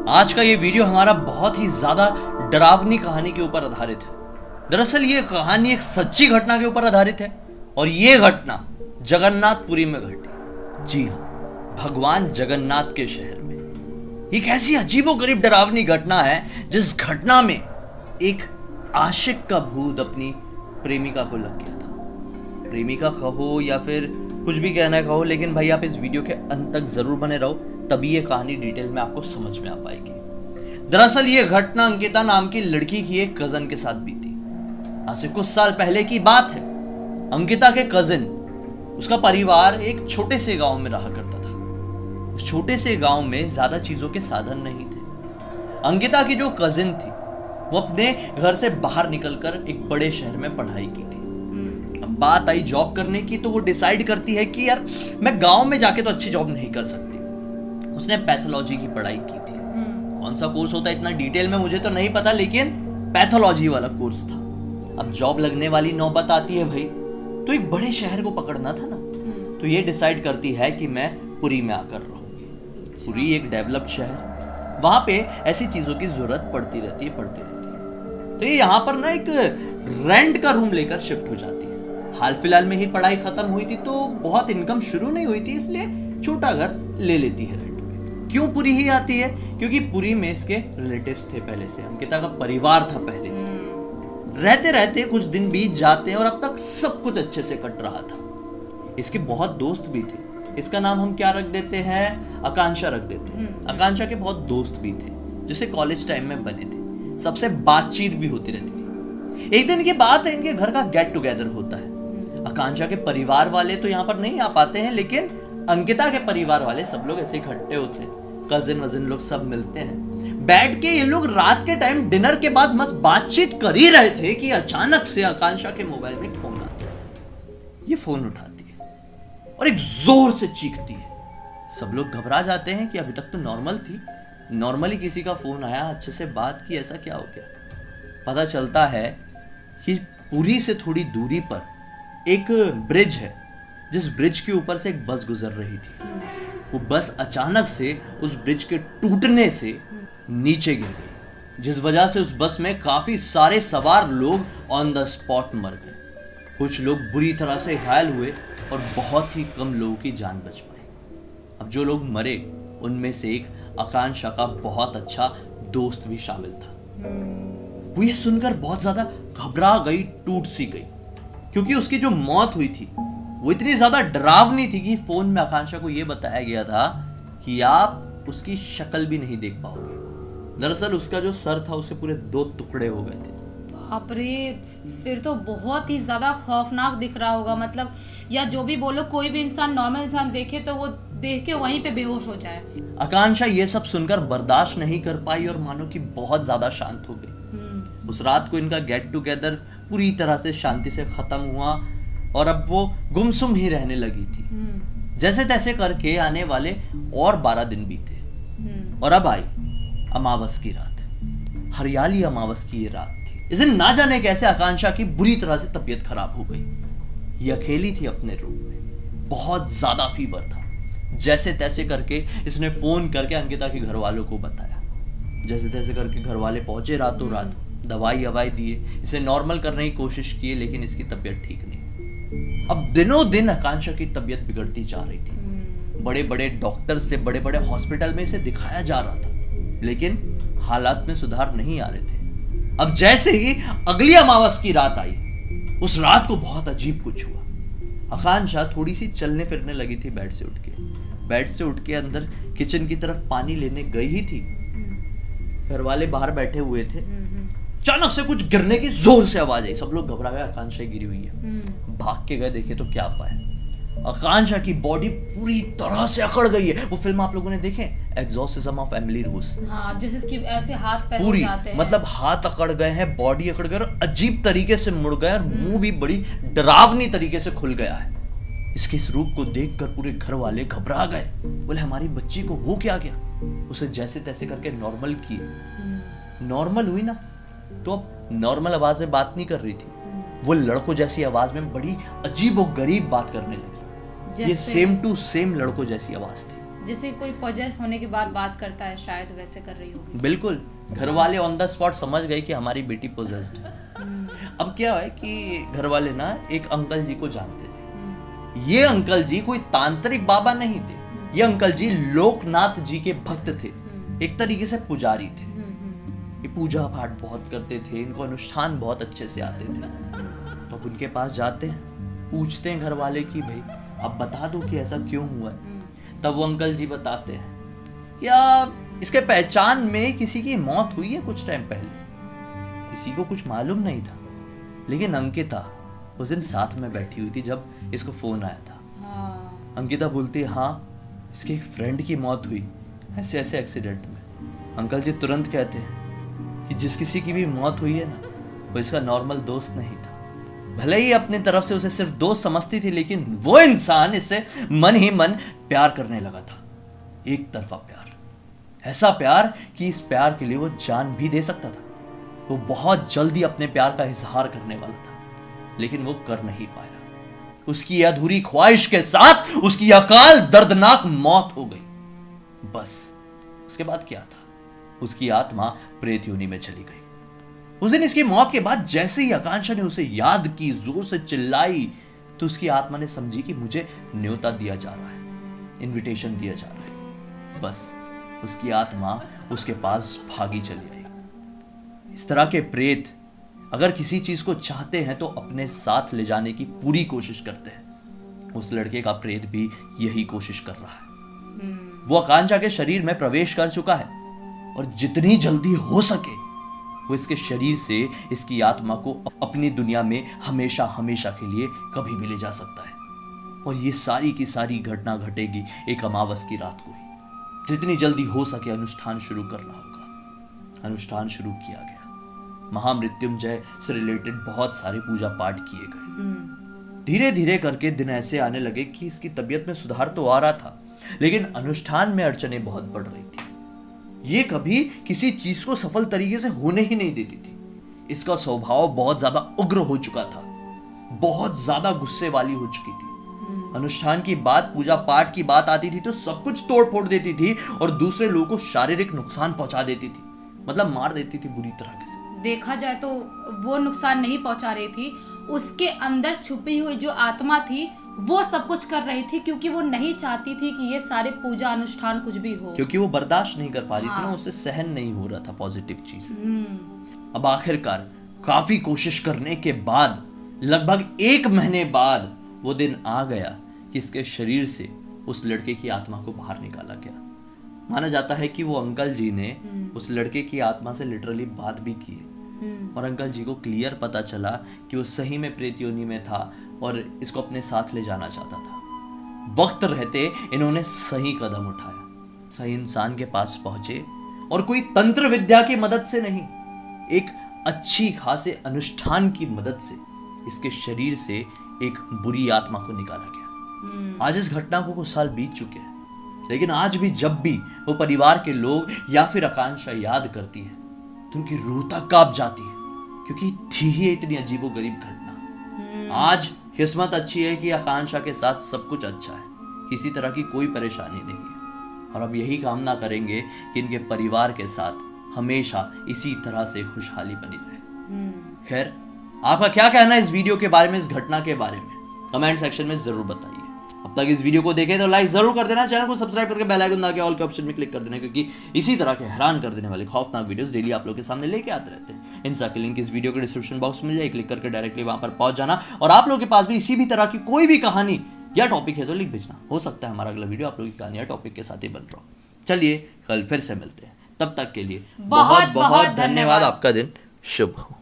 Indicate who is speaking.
Speaker 1: आज का ये वीडियो हमारा बहुत ही ज्यादा डरावनी कहानी के ऊपर आधारित है। दरअसल ये कहानी एक सच्ची घटना के ऊपर आधारित है और ये घटना जगन्नाथपुरी में घटी। जी हाँ, भगवान जगन्नाथ के शहर में एक ऐसी अजीबोगरीब डरावनी घटना है जिस घटना में एक आशिक का भूत अपनी प्रेमिका को लग गया था। प्रेमिका कहो या फिर कुछ भी कहना कहो, लेकिन भाई आप इस वीडियो के अंत तक जरूर बने रहो, तभी ये कहानी डिटेल में आपको समझ में आ पाएगी। दरअसल ये घटना अंकिता नाम की लड़की की एक कजन के साथ बीती। आज से कुछ साल पहले की बात है। अंकिता के कजिन, उसका परिवार एक छोटे से गांव में रहा करता था। उस छोटे से गांव में ज्यादा चीजों के साधन नहीं थे। अंकिता की जो कजिन थी वो अपने घर से बाहर निकलकर एक बड़े शहर में पढ़ाई की थी। अब बात आई जॉब करने की, तो वो डिसाइड करती है कि यार मैं गांव में जाके तो अच्छी जॉब नहीं कर सकती। उसने पैथोलॉजी की पढ़ाई की थी। कौन सा कोर्स होता है इतना डिटेल में मुझे तो नहीं पता, लेकिन पैथोलॉजी वाला कोर्स था। अब जॉब लगने वाली नौबत आती है भाई, तो एक बड़े शहर को पकड़ना था ना, तो ये डिसाइड करती है कि मैं पुरी में आकर रहूंगी। पुरी एक डेवलप्ड शहर, वहां पे ऐसी चीजों की जरूरत पड़ती रहती है। तो ये यहाँ पर ना एक रेंट का रूम लेकर शिफ्ट हो जाती है। हाल फिलहाल में ही पढ़ाई खत्म हुई थी, तो बहुत इनकम शुरू नहीं हुई थी, इसलिए छोटा घर ले लेती है रेंट पे। क्यों पुरी ही आती है? क्योंकि पुरी में इसके रिलेटिव्स थे पहले से, अंकिता का परिवार था पहले से। रहते रहते कुछ दिन बीत जाते हैं और अब तक सब कुछ अच्छे से कट रहा था। इसके बहुत दोस्त भी थे। इसका नाम हम क्या रख देते हैं? आकांक्षा रख देते हैं। आकांक्षा के बहुत दोस्त भी थे, जिसे कॉलेज टाइम में बने थे। सबसे बातचीत भी होती रहती थी। एक दिन की बात है, इनके घर का गेट टुगेदर होता है। आकांक्षा के परिवार वाले तो यहाँ पर नहीं आ पाते हैं, लेकिन अंकिता के परिवार वाले सब लोग ऐसे इकट्ठे होते हैं। कजिन वजिन लोग सब मिलते हैं। बैठ के ये लोग रात के टाइम डिनर के बाद मस्त बातचीत कर ही रहे थे कि अचानक से आकांक्षा के मोबाइल में एक फोन आता है। ये फोन उठाती है और एक जोर से चीखती है। सब लोग घबरा जाते हैं कि अभी तक तो नॉर्मल थी, नॉर्मली किसी का फोन आया, अच्छे से बात की, ऐसा क्या हो गया। पता चलता है कि पुरी से थोड़ी दूरी पर एक ब्रिज है, जिस ब्रिज के ऊपर से एक बस गुजर रही थी। वो बस अचानक से उस ब्रिज के टूटने से नीचे गिर गई, जिस वजह से उस बस में काफी सारे सवार लोग ऑन द स्पॉट मर गए। कुछ लोग बुरी तरह से घायल हुए और बहुत ही कम लोगों की जान बच पाई। अब जो लोग मरे उनमें से एक आकांक्षा का बहुत अच्छा दोस्त भी शामिल था। वो ये सुनकर बहुत ज्यादा घबरा गई, टूट सी गई, क्योंकि उसकी जो मौत हुई थी वो इतनी ज्यादा डरावनी थी कि फोन में आकांक्षा को यह बताया गया था कि आप उसकी शक्ल भी नहीं देख पाओगे। दरअसल उसका जो सर था उसे पूरे 2 टुकड़े हो गए थे।
Speaker 2: बाप रे, फिर तो बहुत ही ज्यादा खौफनाक दिख रहा होगा। मतलब या जो भी बोलो, कोई भी इंसान, नॉर्मल इंसान देखे तो वो देख के वहीं पे बेहोश हो जाए।
Speaker 1: आकांक्षा ये सब सुनकर बर्दाश्त नहीं कर पाई और मानो कि बहुत ज्यादा शांत हो गई। उस रात को इनका गेट टुगेदर पूरी तरह से शांति से खत्म हुआ और अब वो गुमसुम ही रहने लगी थी। जैसे तैसे करके आने वाले और 12 दिन बीते और अब आई अमावस की रात। हरियाली अमावस की ये रात थी। इस दिन ना जाने कैसे आकांक्षा की बुरी तरह से तबीयत खराब हो गई। ये अकेली थी अपने रूम में, बहुत ज्यादा फीवर था। जैसे तैसे करके इसने फोन करके अंकिता के घर वालों को बताया। जैसे तैसे करके घर वाले पहुंचे रातों रात, दवाई हवाई दिए, इसे नॉर्मल करने की कोशिश की, लेकिन इसकी तबीयत ठीक नहीं। अब दिनों दिन आकांक्षा की तबीयत बिगड़ती जा रही थी। बड़े बड़े डॉक्टर से बड़े बड़े हॉस्पिटल में इसे दिखाया जा रहा था, लेकिन हालात में सुधार नहीं आ रहे थे। अब जैसे ही अगली अमावस की रात आई, उस रात को बहुत अजीब कुछ हुआ। आकांक्षा थोड़ी सी चलने फिरने लगी थी बेड से उठ के अंदर किचन की तरफ पानी लेने गई ही थी। घर वाले बाहर बैठे हुए थे। अचानक से कुछ गिरने की जोर से आवाज आई। सब लोग घबरा गए, आकांक्षा गिरी हुई है। भाग के गए, देखे तो क्या पाए, आकांक्षा की बॉडी पूरी तरह से अकड़ गई है। वो फिल्म आप लोगों ने देखे, एक्सोर्सिज्म ऑफ एमिली रोज?
Speaker 2: हाँ, जैसे इसकी ऐसे हाथ पैर
Speaker 1: पूरी
Speaker 2: हो जाते हैं।
Speaker 1: मतलब हाथ अकड़ गए हैं, बॉडी अकड़ गई और अजीब तरीके से मुड़ गए और मुंह भी बड़ी डरावनी तरीके से खुल गया है। इसके इस रूप को देखकर पूरे घर वाले घबरा गए। बोले हमारी बच्ची को हो क्या गया। उसे जैसे तैसे करके नॉर्मल किए। नॉर्मल हुई ना, तो अब नॉर्मल आवाज में बात नहीं कर रही थी, वो लड़कों जैसी आवाज में बड़ी अजीब और गरीब बात करने लगी। ये सेम टू सेम लड़कों जैसी आवाज थी।
Speaker 2: जैसे कोई पॉजेस होने के बाद बात करता है, शायद वैसे कर रही होगी।
Speaker 1: बिल्कुल, घर वाले ऑन द स्पॉट समझ गए कि हमारी बेटी पोजेस्ड है। अब क्या है कि घर वाले ना एक अंकल जी को जानते थे। ये अंकल जी कोई तांत्रिक बाबा नहीं थे, ये अंकल जी लोकनाथ जी के भक्त थे, एक तरीके से पुजारी थे। ये पूजा पाठ बहुत करते थे, इनको अनुष्ठान बहुत अच्छे से आते थे। तो अब उनके पास जाते हैं, पूछते हैं घर वाले कि भाई अब बता दो कि ऐसा क्यों हुआ है। तब वो अंकल जी बताते हैं या इसके पहचान में किसी की मौत हुई है कुछ टाइम पहले। किसी को कुछ मालूम नहीं था, लेकिन अंकिता उस दिन साथ में बैठी हुई थी जब इसको फोन आया था। अंकिता बोलती है हाँ इसके एक फ्रेंड की मौत हुई ऐसे ऐसे एक्सीडेंट में। अंकल जी तुरंत कहते हैं कि जिस किसी की भी मौत हुई है ना, वो इसका नॉर्मल दोस्त नहीं था। भले ही अपनी तरफ से उसे सिर्फ दोस्त समझती थी, लेकिन वो इंसान इससे मन ही मन प्यार करने लगा था। एक तरफा प्यार, ऐसा प्यार कि इस प्यार के लिए वो जान भी दे सकता था। वो बहुत जल्दी अपने प्यार का इजहार करने वाला था, लेकिन वो कर नहीं पाया। उसकी अधूरी ख्वाहिश के साथ उसकी अकाल दर्दनाक मौत हो गई। बस उसके बाद क्या था, उसकी आत्मा प्रेत योनि में चली गई। उस दिन इसकी मौत के बाद जैसे ही आकांक्षा ने उसे याद की, जोर से चिल्लाई, तो उसकी आत्मा ने समझी कि मुझे न्योता दिया जा रहा है, इनविटेशन दिया जा रहा है। बस उसकी आत्मा उसके पास भागी चली आई। इस तरह के प्रेत अगर किसी चीज को चाहते हैं तो अपने साथ ले जाने की पूरी कोशिश करते हैं। उस लड़के का प्रेत भी यही कोशिश कर रहा है। वो आकांक्षा के शरीर में प्रवेश कर चुका है और जितनी जल्दी हो सके वो इसके शरीर से इसकी आत्मा को अपनी दुनिया में हमेशा हमेशा के लिए कभी भी ले जा सकता है। और ये सारी की सारी घटना घटेगी एक अमावस की रात को ही। जितनी जल्दी हो सके अनुष्ठान शुरू करना होगा। अनुष्ठान शुरू किया गया। महामृत्युंजय से रिलेटेड बहुत सारे पूजा पाठ किए गए। धीरे धीरे करके दिन ऐसे आने लगे कि इसकी तबीयत में सुधार तो आ रहा था, लेकिन अनुष्ठान में अड़चनें बहुत बढ़ रही थी। ये कभी किसी चीज को सफल तरीके से होने ही नहीं देती थी। इसका स्वभाव बहुत ज्यादा उग्र हो चुका था, बहुत ज्यादा गुस्से वाली हो चुकी थी। अनुष्ठान की बात, पूजा पाठ की बात आती थी तो सब कुछ तोड़ फोड़ देती थी और दूसरे लोगों को शारीरिक नुकसान पहुंचा देती थी, मतलब मार देती थी बुरी तरह से।
Speaker 2: देखा जाए तो वो नुकसान नहीं पहुंचा रही थी, उसके अंदर छुपी हुई जो आत्मा थी वो सब कुछ कर रही थी, क्योंकि वो नहीं चाहती थी कि ये सारे पूजा अनुष्ठान कुछ भी हो,
Speaker 1: क्योंकि वो बर्दाश्त नहीं कर पा रही थी ना, उससे सहन नहीं हो रहा था पॉजिटिव चीज। अब आखिरकार काफी कोशिश करने के बाद लगभग 1 महीने बाद वो दिन आ गया कि इसके शरीर से उस लड़के की आत्मा को बाहर निकाला गया। माना जाता है कि वो अंकल जी ने उस लड़के की आत्मा से लिटरली बात भी की और अंकल जी को क्लियर पता चला कि वो सही में प्रेत योनि में था और इसको अपने साथ ले जाना चाहता था। वक्त रहते इन्होंने सही कदम उठाया, सही इंसान के पास पहुंचे और कोई तंत्र विद्या की मदद से नहीं, एक अच्छी खासे अनुष्ठान की मदद से इसके शरीर से एक बुरी आत्मा को निकाला गया। आज इस घटना को कुछ साल बीत चुके हैं, लेकिन आज भी जब भी वो परिवार के लोग या फिर आकांक्षा याद करती है तो उनकी रूह तक कांप जाती है, क्योंकि थी ही इतनी अजीबोगरीब घटना। आज किस्मत अच्छी है कि आकांक्षा के साथ सब कुछ अच्छा है, किसी तरह की कोई परेशानी नहीं है, और अब यही कामना करेंगे कि इनके परिवार के साथ हमेशा इसी तरह से खुशहाली बनी रहे। खैर, आपका क्या कहना है इस वीडियो के बारे में, इस घटना के बारे में, कमेंट सेक्शन में जरूर बताइए। अब तक इस वीडियो को देखे तो लाइक जरूर कर देना, चैनल को सब्सक्राइब करके बेल आइकन दबा के ऑल के ऑप्शन में क्लिक कर देना, क्योंकि इसी तरह के हैरान कर देने वाले खौफनाक वीडियोस डेली आप लोगों के सामने लेके आते रहते हैं। इनसा की लिंक इस वीडियो के डिस्क्रिप्शन बॉक्स में मिल जाए, क्लिक करके डायरेक्टली वहां पर पहुंच जाना। और आप लोगों के पास भी इसी भी तरह की कोई भी कहानी या टॉपिक है तो लिख भेजना, हो सकता है हमारा अगला वीडियो आप लोगों की कहानी या टॉपिक के साथ ही बन रहा हो। चलिए कल फिर से मिलते हैं, तब तक के लिए बहुत बहुत धन्यवाद। आपका दिन शुभ हो।